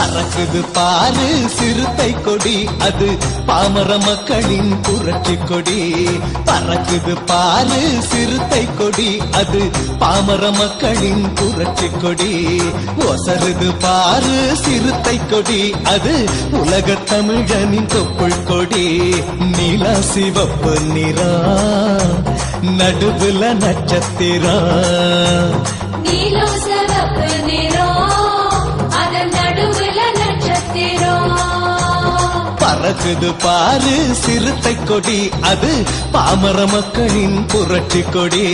பறக்குது பாரு சிறுத்தை கொடி, அது பாமர மக்களின் புரட்சி கொடி. பறக்குது பாரு சிறுத்தை கொடி, அது பாமர மக்களின் புரட்சி கொடி. ஒசருது பாரு சிறுத்தை கொடி, அது உலக தமிழனின் தொப்புள் கொடி. நீல சிவப்பு நிறா நடுவுல நட்சத்திரம், நீலம் சிவப்பு நிறம் அதன் நடுவுல நட்சத்திரம். பறக்குது பாரு சிறுத்தை கொடி, அது பாமர மக்களின் புரட்சி கொடி.